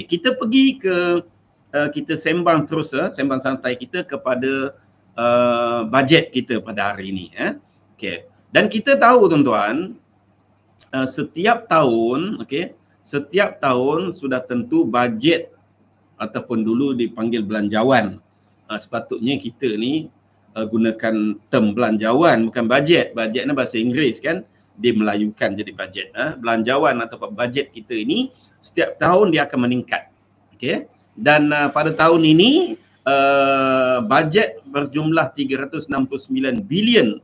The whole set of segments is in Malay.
Kita pergi ke kita sembang terus, sembang santai kita kepada bajet kita pada hari ini. Okay. Dan kita tahu tuan-tuan, setiap tahun, setiap tahun sudah tentu bajet ataupun dulu dipanggil belanjawan. Sepatutnya kita ni gunakan term belanjawan, bukan bajet. Bajet ni bahasa Inggeris kan, dimelayukan jadi bajet. Belanjawan ataupun bajet kita ini setiap tahun dia akan meningkat. Okay. Dan pada tahun ini bajet berjumlah 369 bilion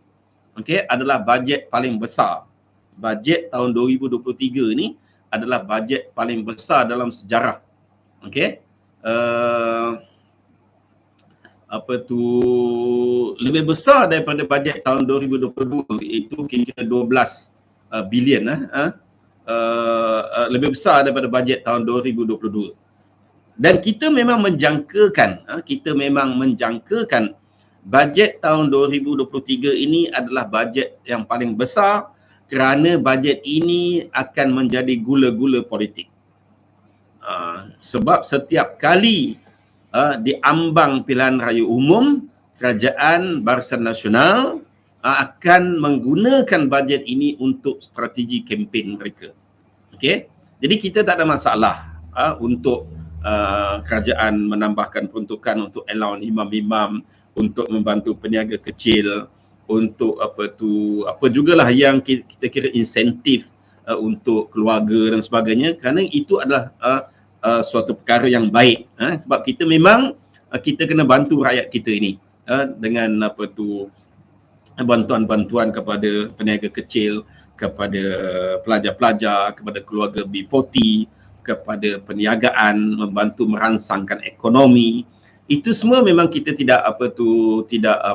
adalah bajet paling besar. Bajet tahun 2023 ni adalah bajet paling besar dalam sejarah. Lebih besar daripada bajet tahun 2022, iaitu kira-kira 12 bilion. Lebih besar daripada bajet tahun 2022. Dan kita memang menjangkakan, bajet tahun 2023 ini adalah bajet yang paling besar kerana bajet ini akan menjadi gula-gula politik. Sebab setiap kali diambang pilihan raya umum, Kerajaan Barisan Nasional akan menggunakan bajet ini untuk strategi kempen mereka. Jadi kita tak ada masalah untuk kerajaan menambahkan peruntukan untuk allowance imam-imam, untuk membantu peniaga kecil, untuk apa jugalah yang kita kira insentif untuk keluarga dan sebagainya, kerana itu adalah suatu perkara yang baik. Sebab kita memang kita kena bantu rakyat kita ini dengan bantuan-bantuan kepada peniaga kecil, kepada pelajar-pelajar, kepada keluarga B40, kepada perniagaan, membantu merangsangkan ekonomi. Itu semua memang kita tidak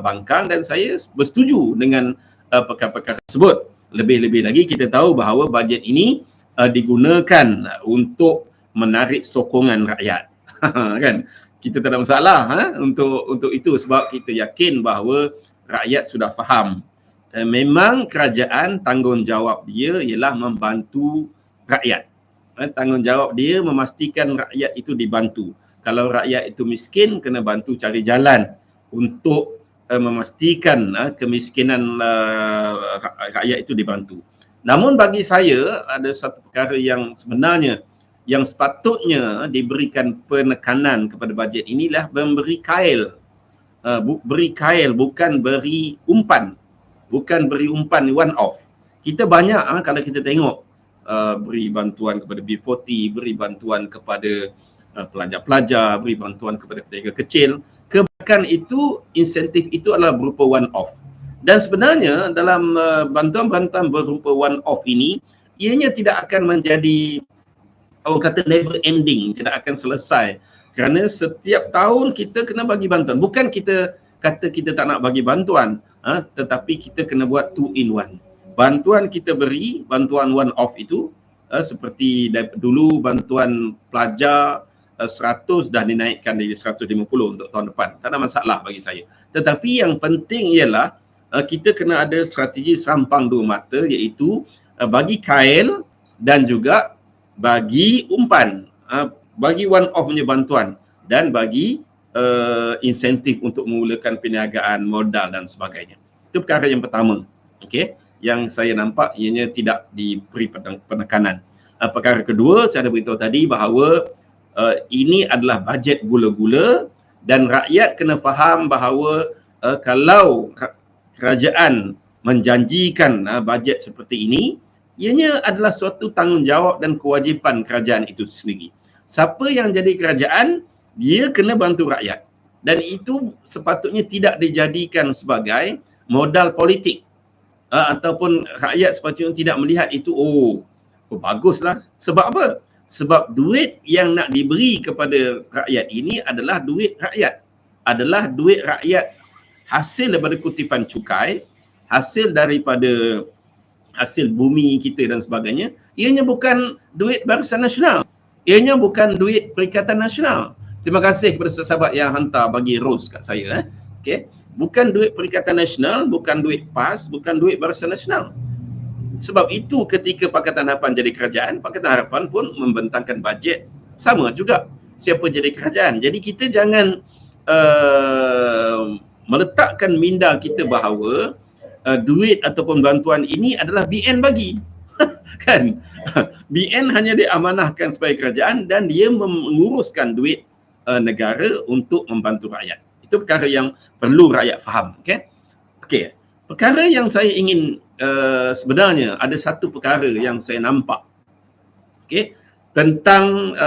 bangkang, dan saya bersetuju dengan perkara-perkara tersebut. Lebih-lebih lagi kita tahu bahawa bajet ini digunakan untuk menarik sokongan rakyat. Kan? Kita tak ada masalah untuk itu, sebab kita yakin bahawa rakyat sudah faham. Memang kerajaan tanggungjawab dia ialah membantu rakyat. Tanggungjawab dia memastikan rakyat itu dibantu. Kalau rakyat itu miskin, kena bantu cari jalan untuk memastikan kemiskinan rakyat itu dibantu. Namun bagi saya ada satu perkara yang sebenarnya yang sepatutnya diberikan penekanan kepada bajet inilah memberi kail. Beri kail, bukan beri umpan. Bukan beri umpan one off. Kita banyak kalau kita tengok beri bantuan kepada B40, beri bantuan kepada pelajar-pelajar, beri bantuan kepada peniaga kecil. Kebanyakan itu, insentif itu adalah berupa one off. Dan sebenarnya dalam bantuan-bantuan berupa one off ini, ianya tidak akan menjadi, orang kata never ending, tidak akan selesai. Kerana setiap tahun kita kena bagi bantuan. Bukan kita kata kita tak nak bagi bantuan, tetapi kita kena buat 2 in 1. Bantuan kita beri, bantuan one off itu, seperti dulu bantuan pelajar 100 dah dinaikkan dari 150 untuk tahun depan. Tak ada masalah bagi saya. Tetapi yang penting ialah kita kena ada strategi sampang dua mata, iaitu bagi kail dan juga bagi umpan. Bagi one off punya bantuan dan bagi insentif untuk memulakan perniagaan, modal dan sebagainya. Itu perkara yang pertama. Yang saya nampak ianya tidak diberi penekanan. Perkara kedua, saya ada beritahu tadi bahawa ini adalah bajet gula-gula, dan rakyat kena faham bahawa kalau kerajaan menjanjikan bajet seperti ini, ianya adalah suatu tanggungjawab dan kewajipan kerajaan itu sendiri. Siapa yang jadi kerajaan, dia kena bantu rakyat. Dan itu sepatutnya tidak dijadikan sebagai modal politik. Ataupun rakyat sepatutnya tidak melihat itu, baguslah. Sebab apa? Sebab duit yang nak diberi kepada rakyat ini adalah duit rakyat. Adalah duit rakyat hasil daripada kutipan cukai, hasil daripada hasil bumi kita dan sebagainya. Ianya bukan duit Barisan Nasional. Ianya bukan duit Perikatan Nasional. Terima kasih kepada sahabat yang hantar bagi rose kat saya. Bukan duit Perikatan Nasional, bukan duit PAS, bukan duit Barisan Nasional. Sebab itu ketika Pakatan Harapan jadi kerajaan, Pakatan Harapan pun membentangkan bajet sama juga siapa jadi kerajaan. Jadi kita jangan meletakkan minda kita bahawa duit ataupun bantuan ini adalah BN bagi. Kan? BN hanya diamanahkan sebagai kerajaan dan dia menguruskan duit negara untuk membantu rakyat. Itu perkara yang perlu rakyat faham. Okey. Perkara yang saya ingin sebenarnya ada satu perkara yang saya nampak tentang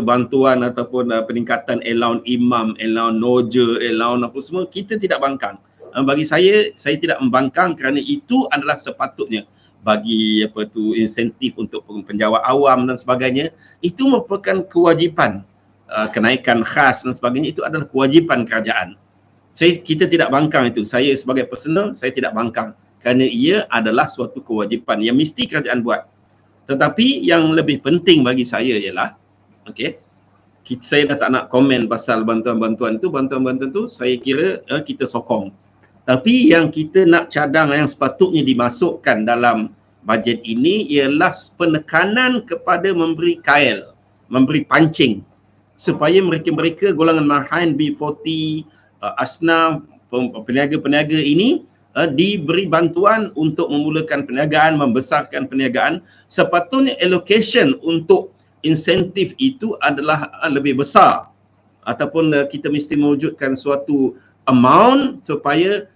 bantuan ataupun peningkatan allowance imam, allowance noja, allowance apa semua, kita tidak bangkang. Bagi saya tidak membangkang kerana itu adalah sepatutnya bagi insentif untuk penjawat awam dan sebagainya. Itu merupakan kewajipan. Kenaikan khas dan sebagainya itu adalah kewajipan kerajaan. Kita tidak bangkang itu. Saya sebagai personal, saya tidak bangkang kerana ia adalah suatu kewajipan yang mesti kerajaan buat. Tetapi yang lebih penting bagi saya ialah, saya dah tak nak komen pasal bantuan-bantuan itu, saya kira kita sokong. Tapi yang kita nak cadang yang sepatutnya dimasukkan dalam bajet ini ialah penekanan kepada memberi kail, memberi pancing supaya mereka-mereka golongan marhain, B40, asnaf, peniaga-peniaga ini diberi bantuan untuk memulakan perniagaan, membesarkan perniagaan. Sepatutnya allocation untuk insentif itu adalah lebih besar, ataupun kita mesti mewujudkan suatu amount supaya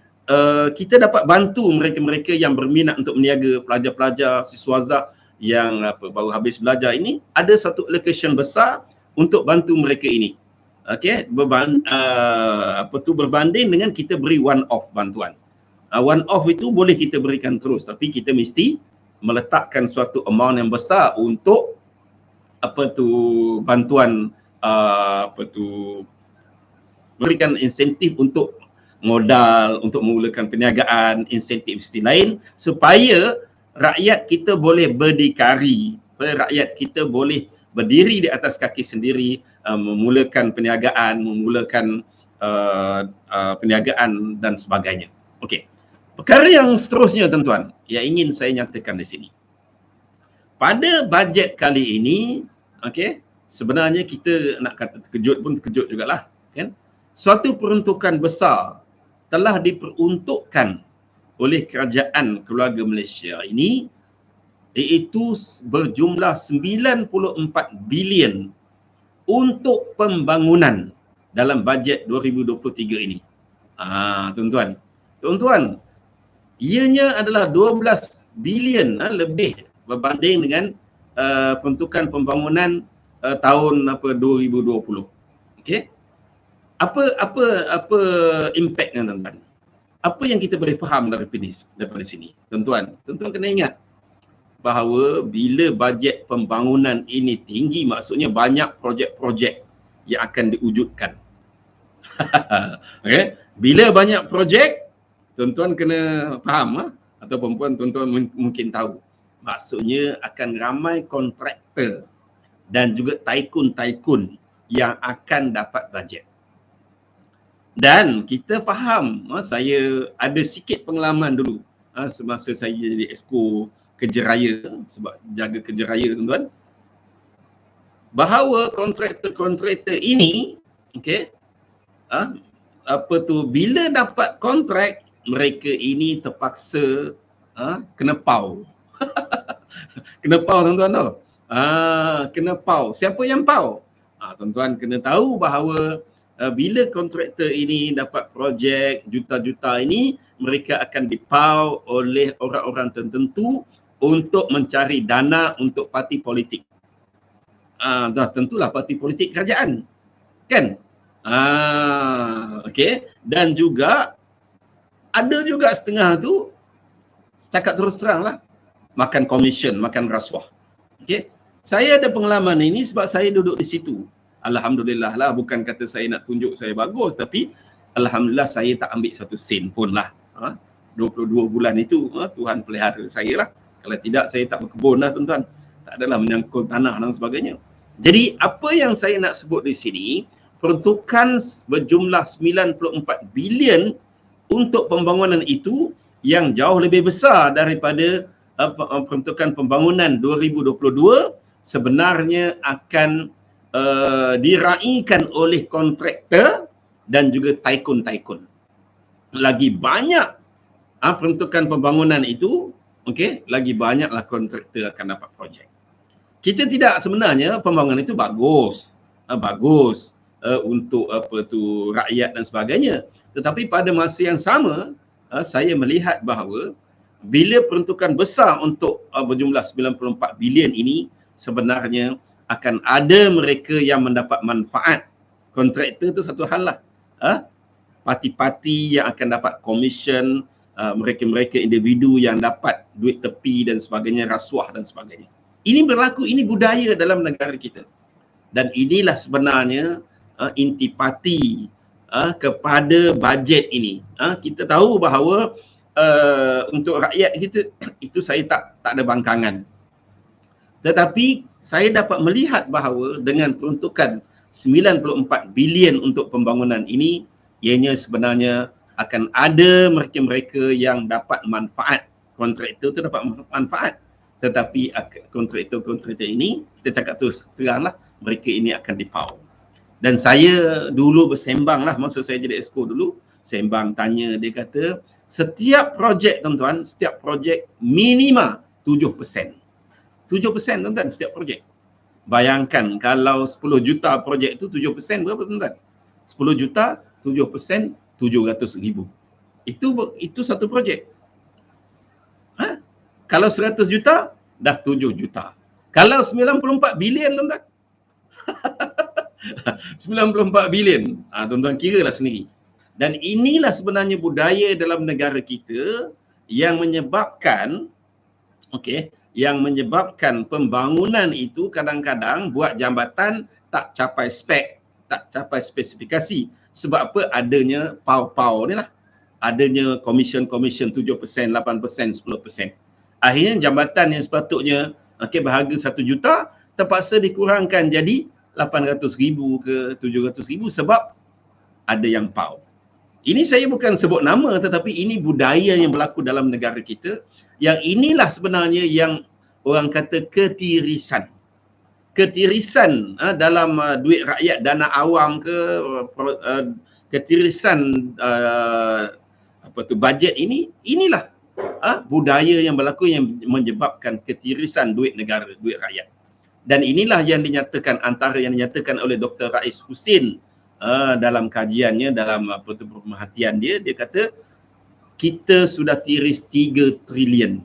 kita dapat bantu mereka-mereka yang berminat untuk berniaga, pelajar-pelajar, siswazah yang baru habis belajar ini, ada satu allocation besar untuk bantu mereka ini. Berbanding dengan kita beri one off bantuan. One off itu boleh kita berikan terus, tapi kita mesti meletakkan suatu amount yang besar untuk bantuan berikan insentif untuk modal, untuk memulakan perniagaan, insentif lain supaya rakyat kita boleh berdikari, rakyat kita boleh berdiri di atas kaki sendiri, memulakan perniagaan, memulakan perniagaan dan sebagainya. Okey. Perkara yang seterusnya tuan-tuan, yang ingin saya nyatakan di sini. Pada bajet kali ini, sebenarnya kita nak kata terkejut pun terkejut jugalah, kan? Suatu peruntukan besar telah diperuntukkan oleh kerajaan keluarga Malaysia ini, iaitu berjumlah 94 bilion untuk pembangunan dalam bajet 2023 ini. Tuan-tuan, ianya adalah 12 bilion lebih berbanding dengan peruntukan pembangunan tahun 2020. Apa impaknya tuan-tuan? Apa yang kita boleh faham daripada sini? Tuan-tuan kena ingat bahawa bila bajet pembangunan ini tinggi, maksudnya banyak projek-projek yang akan diwujudkan. Bila banyak projek, tuan-tuan kena faham, ataupun tuan-tuan mungkin tahu, maksudnya akan ramai kontraktor dan juga tycoon yang akan dapat bajet. Dan kita faham, saya ada sikit pengalaman dulu semasa saya jadi exco kerja raya, sebab jaga kerja raya tuan-tuan, bahawa kontraktor ini bila dapat kontrak, mereka ini terpaksa kena pau. Kena pau tuan-tuan tau. Kena pau. Siapa yang pau? Tuan-tuan kena tahu bahawa bila kontraktor ini dapat projek juta-juta ini, mereka akan dipau oleh orang-orang tertentu untuk mencari dana untuk parti politik. Dah tentulah parti politik kerajaan, kan? Dan juga ada juga setengah tu, setakat terus terang lah, makan komisen, makan rasuah. Saya ada pengalaman ini sebab saya duduk di situ. Alhamdulillah lah, bukan kata saya nak tunjuk saya bagus, tapi alhamdulillah saya tak ambil satu sen pun lah. 22 bulan itu Tuhan pelihara saya lah. Kalau tidak saya tak berkebun lah tuan-tuan. Tak adalah menyangkul tanah dan sebagainya. Jadi apa yang saya nak sebut di sini, peruntukan berjumlah 94 bilion untuk pembangunan itu yang jauh lebih besar daripada peruntukan pembangunan 2022 sebenarnya akan diraikan oleh kontraktor dan juga tycoon-tycoon. Lagi banyak peruntukan pembangunan itu, okey, lagi banyaklah kontraktor akan dapat projek. Kita tidak, sebenarnya pembangunan itu bagus, bagus untuk rakyat dan sebagainya. Tetapi pada masa yang sama, saya melihat bahawa bila peruntukan besar untuk berjumlah 94 bilion ini, sebenarnya akan ada mereka yang mendapat manfaat. Kontraktor itu satu hal lah. Parti-parti yang akan dapat komisen, mereka-mereka individu yang dapat duit tepi dan sebagainya, rasuah dan sebagainya. Ini berlaku, ini budaya dalam negara kita. Dan inilah sebenarnya intipati kepada bajet ini. Kita tahu bahawa untuk rakyat kita, itu saya tak ada bangkangan. Tetapi saya dapat melihat bahawa dengan peruntukan 94 bilion untuk pembangunan ini, ianya sebenarnya akan ada mereka-mereka yang dapat manfaat. Kontraktor itu dapat manfaat. Tetapi kontraktor-kontraktor ini, kita cakap teranglah, mereka ini akan dipau. Dan saya dulu bersembang lah, masa saya jadi exco dulu, sembang tanya, dia kata, setiap projek tuan-tuan, setiap projek minima 7%. 7% tuan-tuan setiap projek. Bayangkan kalau 10 juta projek itu 7% berapa tuan-tuan? 10 juta, 7%, 700,000. Itu satu projek. Kalau 100 juta, dah 7 juta. Kalau 94 bilion tuan-tuan. 94 bilion. Tuan-tuan kiralah sendiri. Dan inilah sebenarnya budaya dalam negara kita yang menyebabkan, yang menyebabkan pembangunan itu kadang-kadang buat jambatan tak capai spek, tak capai spesifikasi. Sebab apa? Adanya pau-pau ni lah. Adanya komisen-komisen 7%, 8%, 10%. Akhirnya jambatan yang sepatutnya berharga 1 juta terpaksa dikurangkan jadi 800,000 ke 700,000 sebab ada yang pau. Ini saya bukan sebut nama, tetapi ini budaya yang berlaku dalam negara kita, yang inilah sebenarnya yang orang kata ketirisan. Ketirisan dalam duit rakyat, dana awam ke, ketirisan bajet ini, inilah budaya yang berlaku yang menyebabkan ketirisan duit negara, duit rakyat. Dan inilah yang dinyatakan, antara yang dinyatakan oleh Dr. Rais Husin dalam kajiannya, dalam pemerhatian dia kata kita sudah tiris 3 trilion.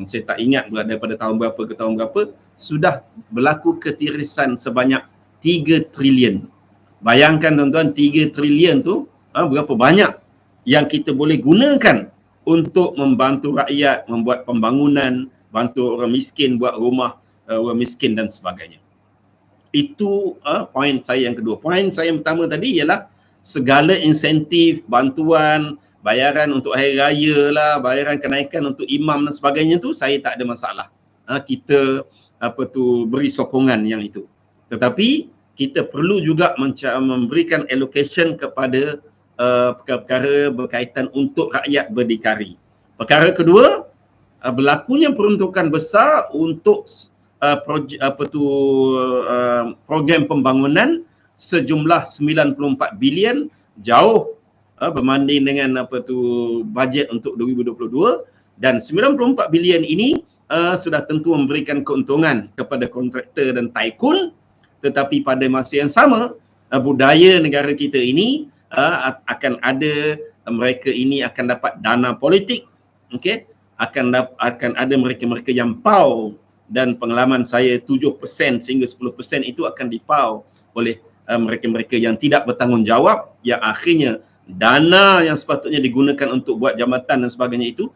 Saya tak ingat daripada tahun berapa ke tahun berapa, sudah berlaku ketirisan sebanyak 3 trilion. Bayangkan tuan-tuan, 3 trilion tu berapa banyak yang kita boleh gunakan untuk membantu rakyat, membuat pembangunan, bantu orang miskin, buat rumah orang miskin dan sebagainya. Itu poin saya yang kedua. Poin saya yang pertama tadi ialah segala insentif, bantuan, bayaran untuk hari raya lah, bayaran kenaikan untuk imam dan sebagainya tu saya tak ada masalah. Kita beri sokongan yang itu. Tetapi kita perlu juga memberikan allocation kepada perkara-perkara berkaitan untuk rakyat berdikari. Perkara kedua, berlakunya peruntukan besar untuk program pembangunan sejumlah 94 bilion, jauh berbanding dengan bajet untuk 2022, dan 94 bilion ini sudah tentu memberikan keuntungan kepada kontraktor dan tycoon. Tetapi pada masa yang sama, budaya negara kita ini akan ada, mereka ini akan dapat dana politik, akan ada mereka-mereka yang pau, dan pengalaman saya 7% sehingga 10% itu akan dipau oleh mereka-mereka yang tidak bertanggungjawab, yang akhirnya dana yang sepatutnya digunakan untuk buat jambatan dan sebagainya itu,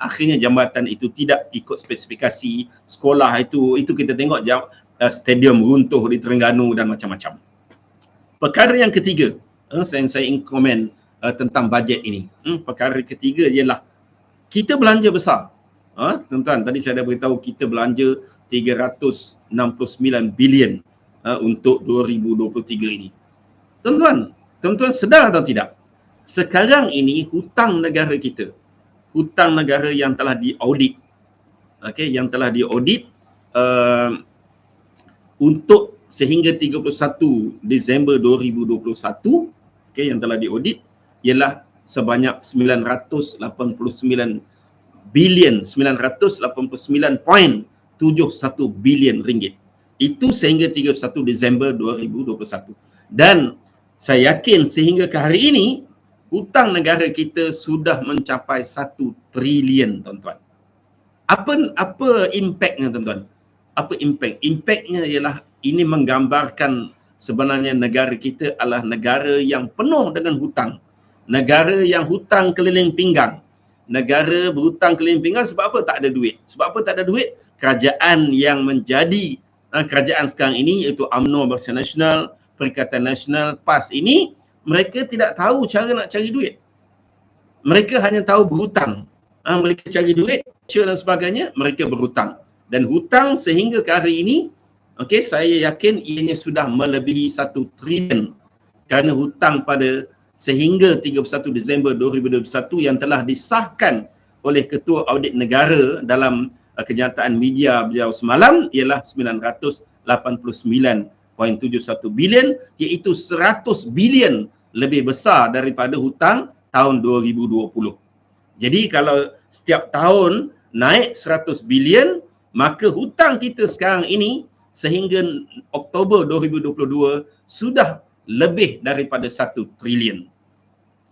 akhirnya jambatan itu tidak ikut spesifikasi. Sekolah itu kita tengok stadium runtuh di Terengganu dan macam-macam. Perkara yang ketiga, saya ingin komen tentang bajet ini. Perkara ketiga ialah kita belanja besar. Tuan-tuan, tadi saya dah beritahu kita belanja 369 bilion untuk 2023 ini. Tuan-tuan sedar atau tidak? Sekarang ini hutang negara kita, hutang negara yang telah diaudit, yang telah diaudit untuk sehingga 31 Disember 2021, okey, yang telah diaudit ialah sebanyak 989 bilion, 989.71 bilion ringgit. Itu sehingga 31 Disember 2021. Dan saya yakin sehingga ke hari ini hutang negara kita sudah mencapai 1 trilion, tuan-tuan. Apa impaknya, tuan-tuan? Apa impact? Impaknya ialah ini menggambarkan sebenarnya negara kita adalah negara yang penuh dengan hutang. Negara yang hutang keliling pinggang. Negara berhutang keliling pinggang sebab apa? Tak ada duit. Sebab apa tak ada duit? Kerajaan yang menjadi kerajaan sekarang ini, iaitu UMNO Barisan Nasional, Perikatan Nasional, PAS ini, mereka tidak tahu cara nak cari duit. Mereka hanya tahu berhutang. Mereka cari duit, dan sebagainya, mereka berhutang. Dan hutang sehingga ke hari ini, okey, saya yakin ianya sudah melebihi 1 trilion kerana hutang pada sehingga 31 Disember 2021 yang telah disahkan oleh Ketua Audit Negara dalam kenyataan media beliau semalam ialah 989.71 bilion, iaitu 100 bilion lebih besar daripada hutang tahun 2020. Jadi kalau setiap tahun naik 100 bilion, maka hutang kita sekarang ini sehingga Oktober 2022 sudah lebih daripada 1 trilion.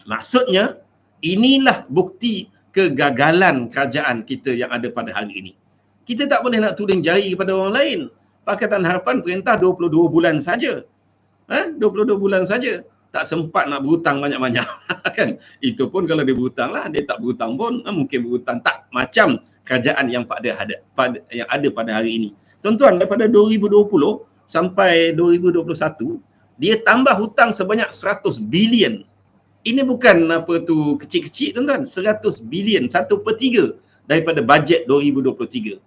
Maksudnya, inilah bukti kegagalan kerajaan kita yang ada pada hari ini. Kita tak boleh nak tuding jari kepada orang lain. Pakatan Harapan perintah 22 bulan saja. 22 bulan saja. Tak sempat nak berhutang banyak-banyak. Kan? Itu pun kalau dia berhutang lah, dia tak berhutang pun mungkin berhutang tak macam kerajaan yang ada pada hari ini. Tuan-tuan, daripada 2020 sampai 2021, dia tambah hutang sebanyak 100 bilion. Ini bukan apa tu kecil-kecil, tuan-tuan. 100 bilion, 1/3 daripada bajet 2023.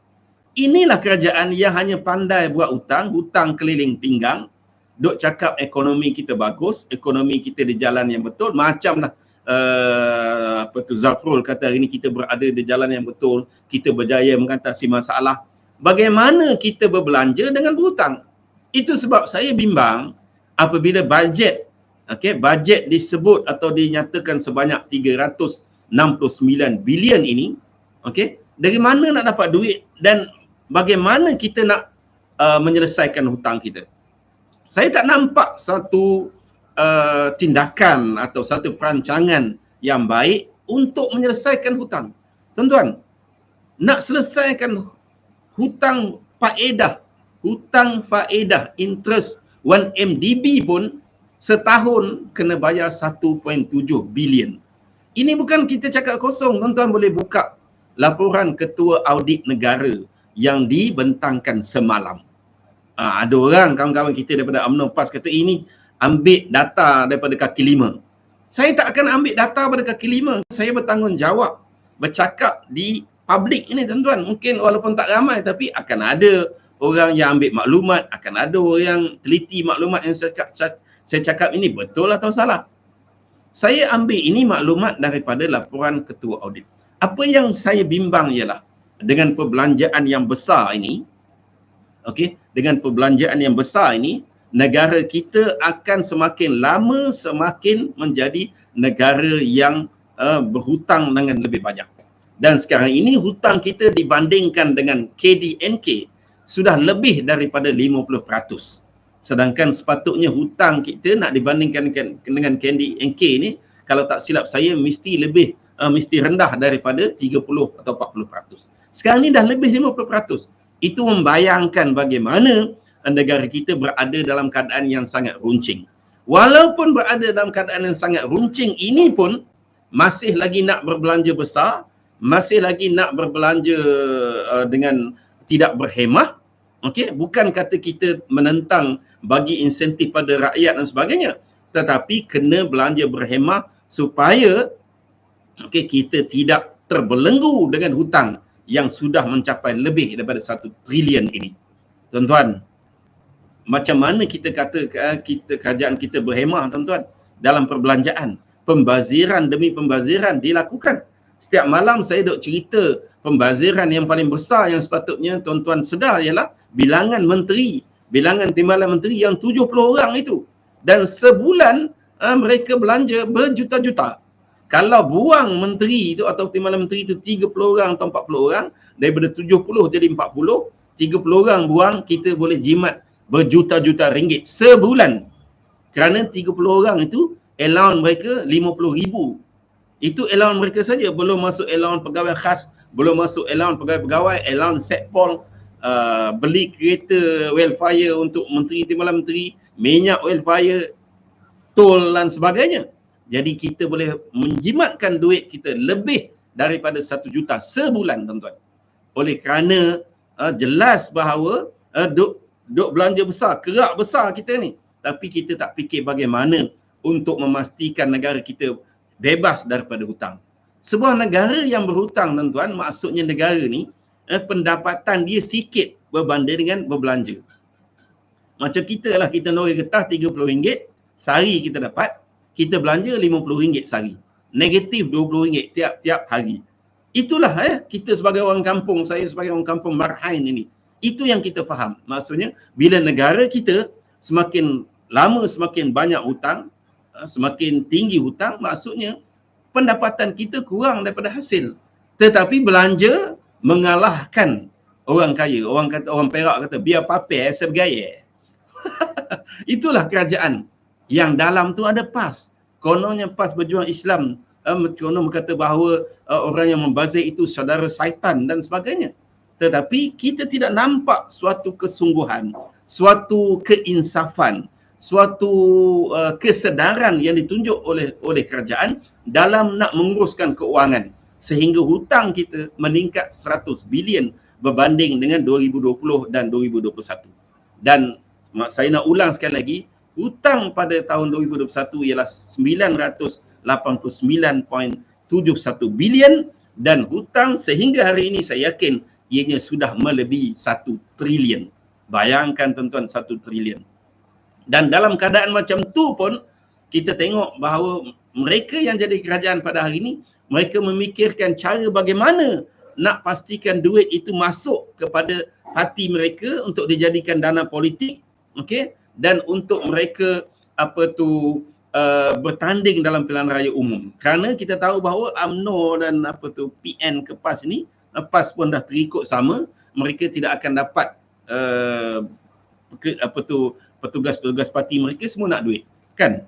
Inilah kerajaan yang hanya pandai buat hutang keliling pinggang, duk cakap ekonomi kita bagus, ekonomi kita di jalan yang betul, macamlah Zafrul kata hari ini kita berada di jalan yang betul, kita berjaya mengatasi masalah. Bagaimana kita berbelanja dengan berhutang? Itu sebab saya bimbang apabila bajet disebut atau dinyatakan sebanyak 369 bilion ini, dari mana nak dapat duit dan bagaimana kita nak menyelesaikan hutang kita? Saya tak nampak satu tindakan atau satu perancangan yang baik untuk menyelesaikan hutang. Tuan-tuan, nak selesaikan hutang faedah interest 1MDB pun setahun kena bayar 1.7 bilion. Ini bukan kita cakap kosong. Tuan-tuan boleh buka laporan Ketua Audit Negara yang dibentangkan semalam. Ada orang, kawan-kawan kita daripada UMNO PAS kata ini ambil data daripada kaki lima. Saya tak akan ambil data daripada kaki lima. Saya bertanggungjawab bercakap di publik ini, tuan-tuan. Mungkin walaupun tak ramai, tapi akan ada orang yang ambil maklumat, akan ada orang yang teliti maklumat yang saya cakap ini betul atau salah. Saya ambil ini maklumat daripada laporan Ketua Audit. Apa yang saya bimbang ialah dengan perbelanjaan yang besar ini, dengan perbelanjaan yang besar ini, negara kita akan semakin lama semakin menjadi negara yang berhutang dengan lebih banyak. Dan sekarang ini hutang kita dibandingkan dengan KDNK sudah lebih daripada 50%. Sedangkan sepatutnya hutang kita nak dibandingkan dengan KDNK ni, kalau tak silap saya mesti rendah daripada 30 atau 40%. Sekarang ni dah lebih 50%. Itu membayangkan bagaimana negara kita berada dalam keadaan yang sangat runcing. Walaupun berada dalam keadaan yang sangat runcing ini pun masih lagi nak berbelanja besar, masih lagi nak berbelanja dengan tidak berhemah. Bukan kata kita menentang bagi insentif pada rakyat dan sebagainya, tetapi kena belanja berhemah supaya kita tidak terbelenggu dengan hutang yang sudah mencapai lebih daripada 1 trilion ini. Tuan-tuan, macam mana kita kata kerajaan kita berhemah, tuan-tuan, dalam perbelanjaan? Pembaziran demi pembaziran dilakukan. Setiap malam saya duk cerita pembaziran yang paling besar yang sepatutnya tuan-tuan sedar ialah bilangan menteri bilangan timbalan menteri yang 70 orang itu. Dan sebulan mereka belanja berjuta-juta. Kalau buang menteri itu atau timbalan menteri itu 30 orang atau 40 orang, daripada 70 jadi 40, 30 orang buang, kita boleh jimat berjuta-juta ringgit sebulan. Kerana 30 orang itu allowance mereka 50,000. Itu allowance mereka saja, belum masuk allowance pegawai khas, belum masuk allowance pegawai-pegawai, allowance setpol, beli kereta welfare untuk menteri timbalan menteri, minyak welfare, tol dan sebagainya. Jadi kita boleh menjimatkan duit kita lebih daripada 1 juta sebulan, tuan-tuan. Oleh kerana jelas bahawa duk belanja besar, kerak besar kita ni, tapi kita tak fikir bagaimana untuk memastikan negara kita bebas daripada hutang. Sebuah negara yang berhutang, tuan-tuan, maksudnya negara ni pendapatan dia sikit berbanding dengan berbelanja. Macam kita lah, kita noreh getah RM30, sehari kita dapat, kita belanja RM50 sehari. Negatif RM20 tiap-tiap hari. Itulah kita sebagai orang kampung, saya sebagai orang kampung Marhain ini. Itu yang kita faham. Maksudnya, bila negara kita semakin lama semakin banyak hutang, semakin tinggi hutang, maksudnya pendapatan kita kurang daripada hasil. Tetapi belanja mengalahkan orang kaya. Orang Perak kata, biar papai saya bergaya. Itulah kerajaan. Yang dalam tu ada PAS. Kononnya PAS Berjuang Islam. Konon berkata bahawa orang yang membazir itu saudara syaitan dan sebagainya. Tetapi kita tidak nampak suatu kesungguhan, suatu keinsafan, suatu kesedaran yang ditunjuk oleh kerajaan dalam nak menguruskan keuangan, sehingga hutang kita meningkat 100 bilion berbanding dengan 2020 dan 2021. Dan saya nak ulang sekali lagi, hutang pada tahun 2021 ialah 989.71 bilion, dan hutang sehingga hari ini saya yakin ianya sudah melebihi 1 trilion. Bayangkan tuan-tuan, 1 trilion. Dan dalam keadaan macam tu pun, kita tengok bahawa mereka yang jadi kerajaan pada hari ini, mereka memikirkan cara bagaimana nak pastikan duit itu masuk kepada hati mereka untuk dijadikan dana politik, okey, dan untuk mereka bertanding dalam pilihan raya umum. Kerana kita tahu bahawa UMNO dan PN ke PAS ni, PAS pun dah terikut sama, mereka tidak akan dapat petugas-petugas parti mereka semua nak duit, kan?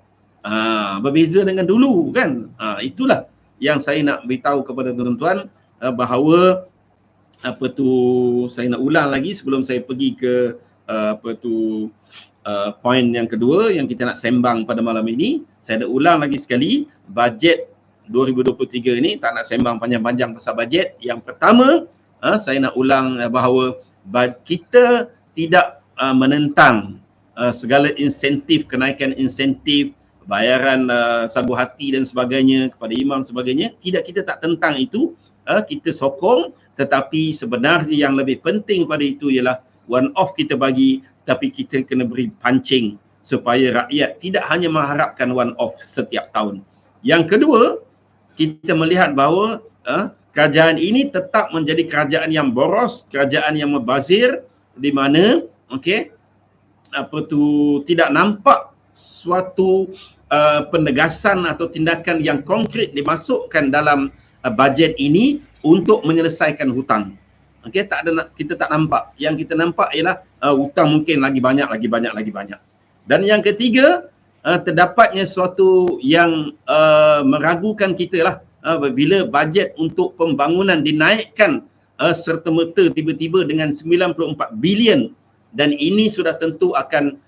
Berbeza dengan dulu, kan? Itulah yang saya nak beritahu kepada tuan-tuan, bahawa saya nak ulang lagi sebelum saya pergi ke poin yang kedua yang kita nak sembang pada malam ini. Saya nak ulang lagi sekali, bajet 2023 ini tak nak sembang panjang-panjang pasal bajet. Yang pertama, saya nak ulang bahawa kita tidak menentang segala insentif, kenaikan insentif, bayaran sabu hati dan sebagainya kepada imam sebagainya. Tidak, kita tak tentang itu, kita sokong. Tetapi sebenarnya yang lebih penting pada itu ialah one off kita bagi, tapi kita kena beri pancing supaya rakyat tidak hanya mengharapkan one off setiap tahun. Yang kedua, kita melihat bahawa kerajaan ini tetap menjadi kerajaan yang boros, kerajaan yang membazir, di mana tidak nampak suatu penegasan atau tindakan yang konkret dimasukkan dalam bajet ini untuk menyelesaikan hutang. Tak ada, kita tak nampak. Yang kita nampak ialah hutang mungkin lagi banyak. Dan yang ketiga, terdapatnya suatu yang meragukan kita lah, bila bajet untuk pembangunan dinaikkan serta-merta tiba-tiba dengan 94 bilion, dan ini sudah tentu akan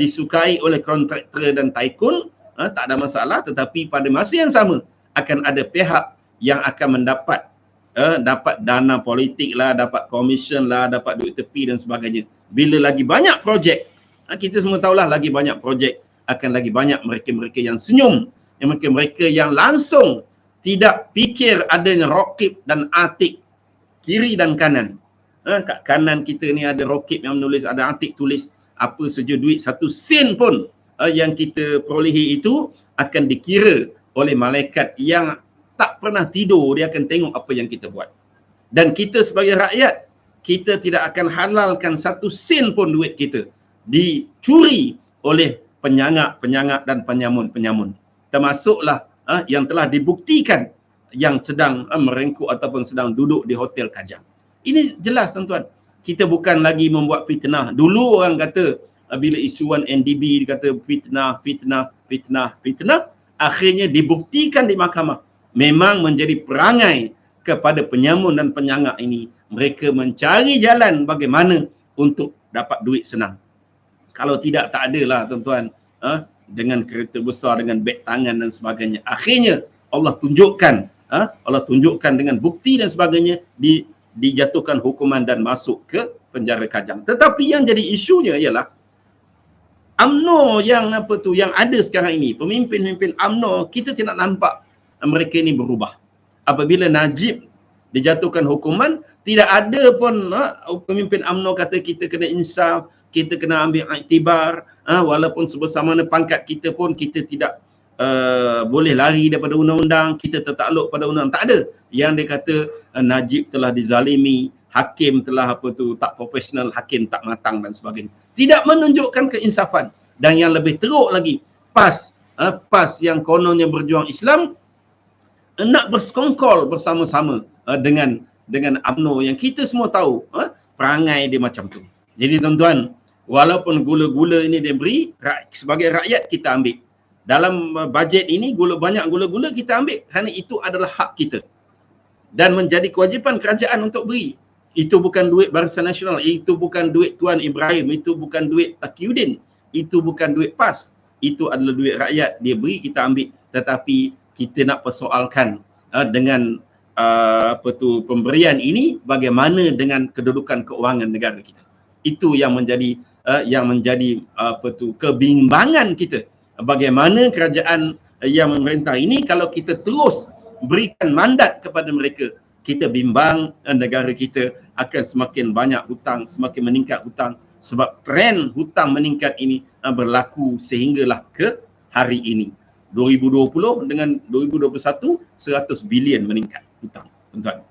disukai oleh kontraktor dan tycoon, tak ada masalah. Tetapi pada masa yang sama akan ada pihak yang akan mendapat dapat dana politik lah, dapat komisen lah, dapat duit tepi dan sebagainya. Bila lagi banyak projek, kita semua tahulah lagi banyak projek, akan lagi banyak mereka-mereka yang senyum, mereka-mereka yang langsung tidak fikir adanya rokib dan atik kiri dan kanan. Kat kanan kita ni ada rokib yang menulis, ada atik tulis apa saja duit 1 sen pun yang kita perolehi itu akan dikira oleh malaikat yang tak pernah tidur. Dia akan tengok apa yang kita buat. Dan kita sebagai rakyat, kita tidak akan halalkan 1 sen pun duit kita dicuri oleh penyangak-penyangak dan penyamun-penyamun. Termasuklah yang telah dibuktikan yang sedang merengkuk ataupun sedang duduk di Hotel Kajang. Ini jelas tuan-tuan. Kita bukan lagi membuat fitnah. Dulu orang kata bila isuan NDB dikata fitnah, fitnah, fitnah, fitnah, akhirnya dibuktikan di mahkamah. Memang menjadi perangai kepada penyamun dan penyangak ini. Mereka mencari jalan bagaimana untuk dapat duit senang. Kalau tidak, tak adalah tuan-tuan. Dengan kereta besar, dengan beg tangan dan sebagainya. Akhirnya Allah tunjukkan, Allah tunjukkan dengan bukti dan sebagainya, dijatuhkan hukuman dan masuk ke penjara Kajang. Tetapi yang jadi isunya ialah UMNO yang yang ada sekarang ini, pemimpin-pemimpin UMNO, kita tidak nampak mereka ini berubah. Apabila Najib dijatuhkan hukuman, tidak ada pun pemimpin UMNO kata kita kena insaf, kita kena ambil iktibar, walaupun sebesar mana pangkat kita pun kita tidak boleh lari daripada undang-undang, kita tertakluk pada undang-undang. Tak ada. Yang dia kata Najib telah dizalimi, hakim telah tak profesional, hakim tak matang dan sebagainya. Tidak menunjukkan keinsafan. Dan yang lebih teruk lagi, PAS yang kononnya berjuang Islam nak bersekongkol bersama-sama dengan UMNO yang kita semua tahu perangai dia macam tu. Jadi tuan-tuan, walaupun gula-gula ini dia beri, sebagai rakyat kita ambil. Dalam bajet ini banyak gula-gula kita ambil kerana itu adalah hak kita. Dan menjadi kewajipan kerajaan untuk beri. Itu bukan duit Barisan Nasional, itu bukan duit Tuan Ibrahim, itu bukan duit Taqiyuddin, itu bukan duit PAS. Itu adalah duit rakyat, dia beri, kita ambil. Tetapi kita nak persoalkan dengan pemberian ini bagaimana dengan kedudukan keuangan negara kita. Itu yang menjadi kebimbangan kita. Bagaimana kerajaan yang memerintah ini kalau kita terus berikan mandat kepada mereka, kita bimbang negara kita akan semakin banyak hutang, semakin meningkat hutang, sebab trend hutang meningkat ini berlaku sehinggalah ke hari ini. 2020 dengan 2021 100 bilion meningkat hutang, tuan-tuan.